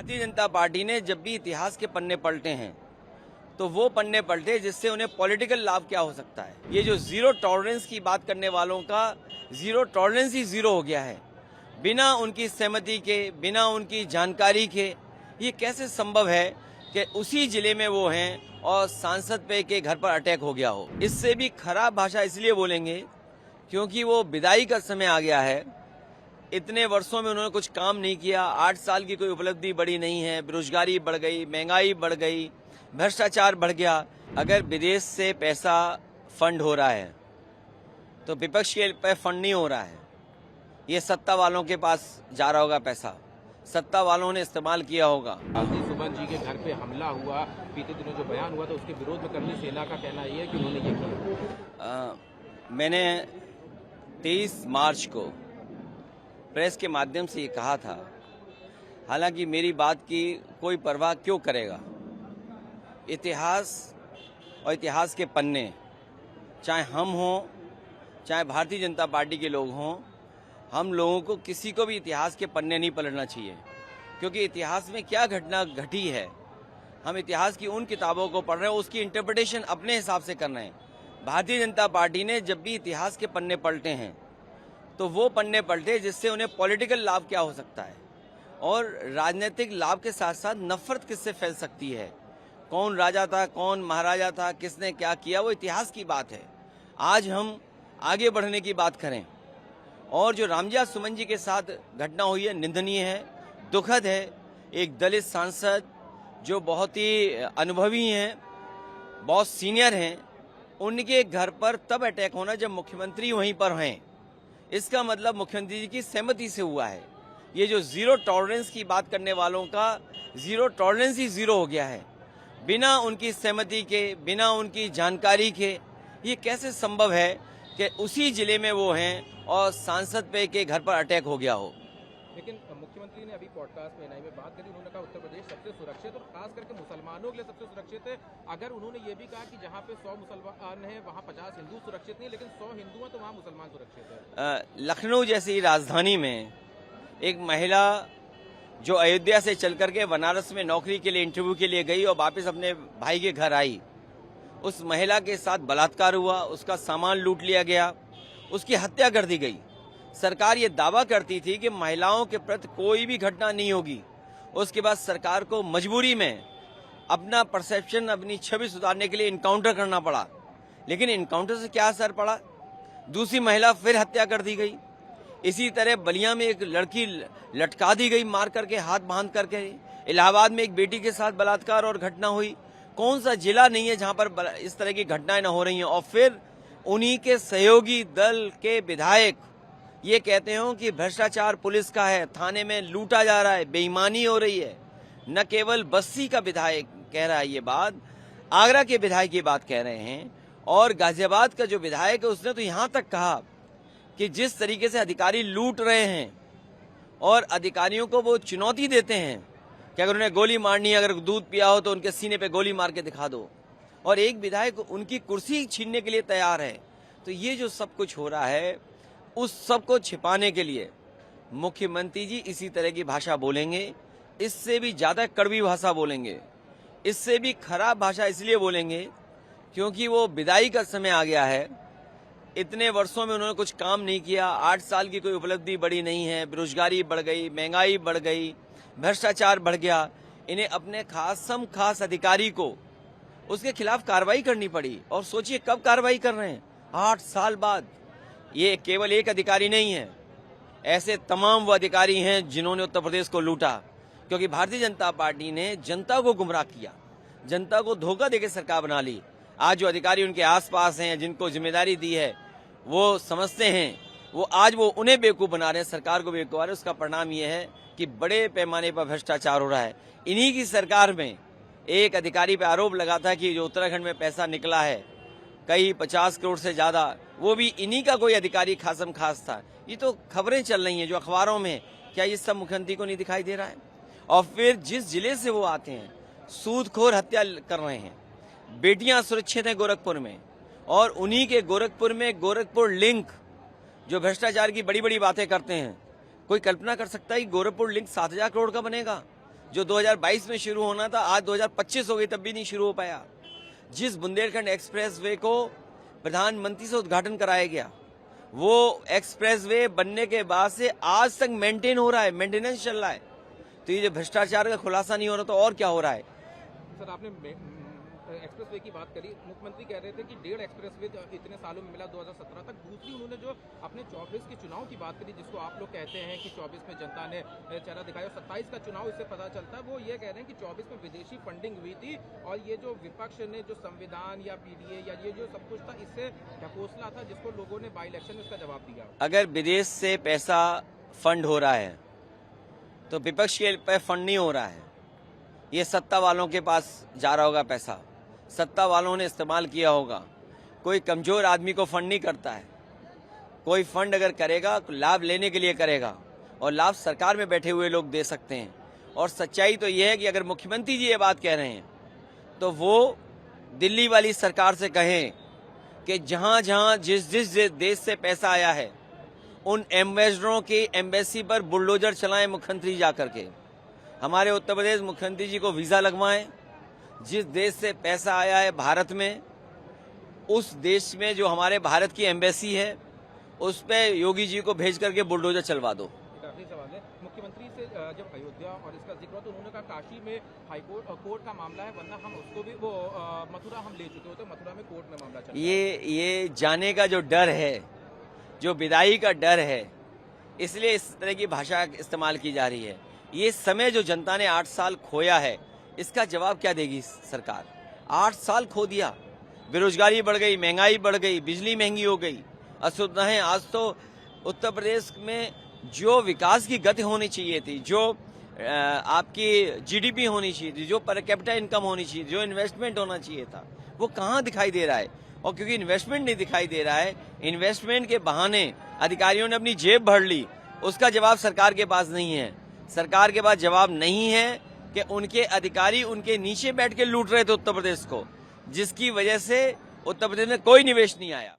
Bharatiya Janata party ने जब भी इतिहास के पन्ने पलटे हैं तो वो पन्ने पलटे जिससे उन्हें पॉलिटिकल लाभ क्या हो सकता है। ये जो जीरो टॉलरेंस की बात करने वालों का जीरो टॉलरेंस ही जीरो हो गया है, बिना उनकी सहमति के, बिना उनकी जानकारी के। ये कैसे संभव है कि उसी जिले में वो हैं और सांसद पे के घर पर अटैक हो गया हो। इससे भी खराब भाषा इसलिए बोलेंगे क्योंकि वो विदाई का समय आ गया है। इतने वर्षों में उन्होंने कुछ काम नहीं किया। 8 साल की कोई उपलब्धि बड़ी नहीं है। बेरोजगारी बढ़ गई, महंगाई बढ़ गई, भ्रष्टाचार बढ़ गया। अगर विदेश से पैसा फंड हो रहा है तो विपक्ष के पे फंड नहीं हो रहा है। ये सत्ता वालों के पास जा रहा होगा पैसा, सत्ता वालों ने इस्तेमाल किया होगा। सुमन जी के घर पे हमला हुआ, बीते दिनों जो बयान हुआ था उसके विरोध में करनी सेना का कहना ये है कि उन्होंने ये किया। मैंने 23 मार्च को प्रेस के माध्यम से ये कहा था, हालांकि मेरी बात की कोई परवाह क्यों करेगा। इतिहास और इतिहास के पन्ने, चाहे हम हों चाहे भारतीय जनता पार्टी के लोग हों, हम लोगों को किसी को भी इतिहास के पन्ने नहीं पलटना चाहिए, क्योंकि इतिहास में क्या घटना घटी है हम इतिहास की उन किताबों को पढ़ रहे हैं, उसकी इंटरप्रिटेशन अपने हिसाब से कर रहे हैं। भारतीय जनता पार्टी ने जब भी इतिहास के पन्ने पलटे हैं तो वो पन्ने पलटे जिससे उन्हें पॉलिटिकल लाभ क्या हो सकता है, और राजनीतिक लाभ के साथ साथ नफरत किससे फैल सकती है। कौन राजा था, कौन महाराजा था, किसने क्या किया, वो इतिहास की बात है। आज हम आगे बढ़ने की बात करें। और जो रामजिया सुमन जी के साथ घटना हुई है, निंदनीय है, दुखद है। एक दलित सांसद जो बहुत ही अनुभवी हैं, बहुत सीनियर हैं, उनके घर पर तब अटैक होना जब मुख्यमंत्री वहीं पर हैं। इसका मतलब मुख्यमंत्री जी की सहमति से हुआ है। ये जो जीरो टॉलरेंस की बात करने वालों का जीरो टॉलरेंस ही जीरो हो गया है, बिना उनकी सहमति के, बिना उनकी जानकारी के। ये कैसे संभव है कि उसी जिले में वो हैं और सांसद पे के घर पर अटैक हो गया हो। लेकिन मुख्यमंत्री ने अभी पॉडकास्ट में में बात करी, उन्होंने कहा उत्तर प्रदेश सबसे सुरक्षित और खास करके मुसलमानों के लिए सबसे सुरक्षित है। अगर उन्होंने ये भी कहा कि जहाँ पे 100 मुसलमान हैं वहाँ 50 हिंदू सुरक्षित नहीं, लेकिन 100 हिंदू हैं तो वहाँ मुसलमान सुरक्षित है। लखनऊ जैसी राजधानी में एक महिला जो अयोध्या से चल करके बनारस में नौकरी के लिए, इंटरव्यू के लिए गई और वापस अपने भाई के घर आई, उस महिला के साथ बलात्कार हुआ, उसका सामान लूट लिया गया, उसकी हत्या कर दी गई। सरकार ये दावा करती थी कि महिलाओं के प्रति कोई भी घटना नहीं होगी। उसके बाद सरकार को मजबूरी में अपना परसेप्शन, अपनी छवि सुधारने के लिए इनकाउंटर करना पड़ा। लेकिन इनकाउंटर से क्या असर पड़ा? दूसरी महिला फिर हत्या कर दी गई। इसी तरह बलिया में एक लड़की लटका दी गई, मार करके, हाथ बांध करके। इलाहाबाद में एक बेटी के साथ बलात्कार और घटना हुई। कौन सा जिला नहीं है जहां पर इस तरह की घटनाएं न हो रही हैं। और फिर उन्हीं के सहयोगी दल के विधायक ये कहते हो कि भ्रष्टाचार पुलिस का है, थाने में लूटा जा रहा है, बेईमानी हो रही है। न केवल बस्ती का विधायक कह रहा है ये बात, आगरा के विधायक ये बात कह रहे हैं, और गाजियाबाद का जो विधायक है उसने तो यहाँ तक कहा कि जिस तरीके से अधिकारी लूट रहे हैं और अधिकारियों को वो चुनौती देते हैं कि अगर उन्हें गोली मारनी है, अगर दूध पिया हो तो उनके सीने पे गोली मार के दिखा दो, और एक विधायक उनकी कुर्सी छीनने के लिए तैयार है। तो ये जो सब कुछ हो रहा है, उस सब को छिपाने के लिए मुख्यमंत्री जी इसी तरह की भाषा बोलेंगे। इससे भी ज्यादा कड़वी भाषा बोलेंगे, इससे भी खराब भाषा इसलिए बोलेंगे क्योंकि वो विदाई का समय आ गया है। इतने वर्षों में उन्होंने कुछ काम नहीं किया। 8 साल की कोई उपलब्धि बड़ी नहीं है। बेरोजगारी बढ़ गई, महंगाई बढ़ गई, भ्रष्टाचार बढ़ गया। इन्हें अपने खास अधिकारी को उसके खिलाफ कार्रवाई करनी पड़ी। और सोचिए कब कार्रवाई कर रहे हैं, 8 साल बाद। ये केवल एक अधिकारी नहीं है, ऐसे तमाम वो अधिकारी हैं जिन्होंने उत्तर प्रदेश को लूटा, क्योंकि भारतीय जनता पार्टी ने जनता को गुमराह किया, जनता को धोखा देकर सरकार बना ली। आज जो अधिकारी उनके आसपास हैं, जिनको जिम्मेदारी दी है, वो समझते हैं, वो आज वो उन्हें बेवकूफ बना रहे हैं, सरकार को बेवकूफ बना रहे हैं। उसका परिणाम ये है कि बड़े पैमाने पर भ्रष्टाचार हो रहा है। इन्हीं की सरकार में एक अधिकारी पे आरोप लगा था कि जो उत्तराखंड में पैसा निकला है कई 50 करोड़ से ज्यादा, वो भी इन्हीं का कोई अधिकारी खासम खास था। ये तो खबरें चल रही हैं जो अखबारों में, क्या ये सब मुख्यमंत्री को नहीं दिखाई दे रहा है? और फिर जिस जिले से वो आते हैं, सूदखोर हत्या कर रहे हैं। बेटियां सुरक्षित हैं गोरखपुर में, और उन्हीं के गोरखपुर में गोरखपुर लिंक जो भ्रष्टाचार की बड़ी बड़ी बातें करते हैं। कोई कल्पना कर सकता है कि गोरखपुर लिंक 7,000 करोड़ का बनेगा? जो 2022 में शुरू होना था आज 2025 हो गई तब भी नहीं शुरू हो पाया। जिस बुंदेलखंड एक्सप्रेसवे को प्रधानमंत्री से उद्घाटन कराया गया, वो एक्सप्रेसवे बनने के बाद से आज तक मेंटेन हो रहा है, मेंटेनेंस चल रहा है। तो ये जो भ्रष्टाचार का खुलासा नहीं हो रहा तो और क्या हो रहा है? सर, आपने एक्सप्रेसवे की बात करी, मुख्यमंत्री कह रहे थे कि 1.5 एक्सप्रेसवे इतने सालों में मिला 2017 तक। दूसरी उन्होंने जो अपने 24 के चुनाव की बात करी, जिसको आप लोग कहते हैं कि 24 में जनता ने चेहरा दिखाया और 27 का चुनाव इससे पता चलता है, वो ये कह रहे हैं कि 24 में विदेशी फंडिंग हुई थी और ये जो विपक्ष ने जो संविधान या पीडीए या ये जो सब कुछ था इससे ढकोसला था, जिसको लोगों ने बाई इलेक्शन में उसका जवाब दिया। अगर विदेश से पैसा फंड हो रहा है तो विपक्ष के पे फंड नहीं हो रहा है, ये सत्ता वालों के पास जा रहा होगा पैसा, सत्ता वालों ने इस्तेमाल किया होगा। कोई कमजोर आदमी को फंड नहीं करता है। कोई फंड अगर करेगा तो लाभ लेने के लिए करेगा और लाभ सरकार में बैठे हुए लोग दे सकते हैं। और सच्चाई तो यह है कि अगर मुख्यमंत्री जी ये बात कह रहे हैं तो वो दिल्ली वाली सरकार से कहें कि जहां जहां जिस जिस देश से पैसा आया है उन एम्बेसडरों की एम्बेसी पर बुलडोजर चलाएं मुख्यमंत्री जाकर के। हमारे उत्तर प्रदेश मुख्यमंत्री जी को वीजा लगवाएं। जिस देश से पैसा आया है भारत में, उस देश में जो हमारे भारत की एम्बेसी है उस पे योगी जी को भेज करके बुलडोजर चलवा दो। आखिरी सवाल है, मुख्यमंत्री से जब अयोध्या और इसका जिक्र हुआ तो उन्होंने कहा काशी में हाईकोर्ट कोर्ट का मामला है, वरना हम उसको भी वो मथुरा हम ले चुके होते, मथुरा में कोर्ट में मामला चल रहा है। ये जाने का जो डर है, जो विदाई का डर है, इसलिए इस तरह की भाषा इस्तेमाल की जा रही है। ये समय जो जनता ने 8 साल खोया है, इसका जवाब क्या देगी सरकार? 8 साल खो दिया, बेरोजगारी बढ़ गई, महंगाई बढ़ गई, बिजली महंगी हो गई, असुविधाएं। आज तो उत्तर प्रदेश में जो विकास की गति होनी चाहिए थी, जो आपकी जीडीपी होनी चाहिए थी, जो पर कैपिटा इनकम होनी चाहिए, जो इन्वेस्टमेंट होना चाहिए था, वो कहाँ दिखाई दे रहा है? और क्योंकि इन्वेस्टमेंट नहीं दिखाई दे रहा है, इन्वेस्टमेंट के बहाने अधिकारियों ने अपनी जेब भर ली, उसका जवाब सरकार के पास नहीं है। सरकार के पास जवाब नहीं है कि उनके अधिकारी उनके नीचे बैठ के लूट रहे थे उत्तर प्रदेश को, जिसकी वजह से उत्तर प्रदेश में कोई निवेश नहीं आया।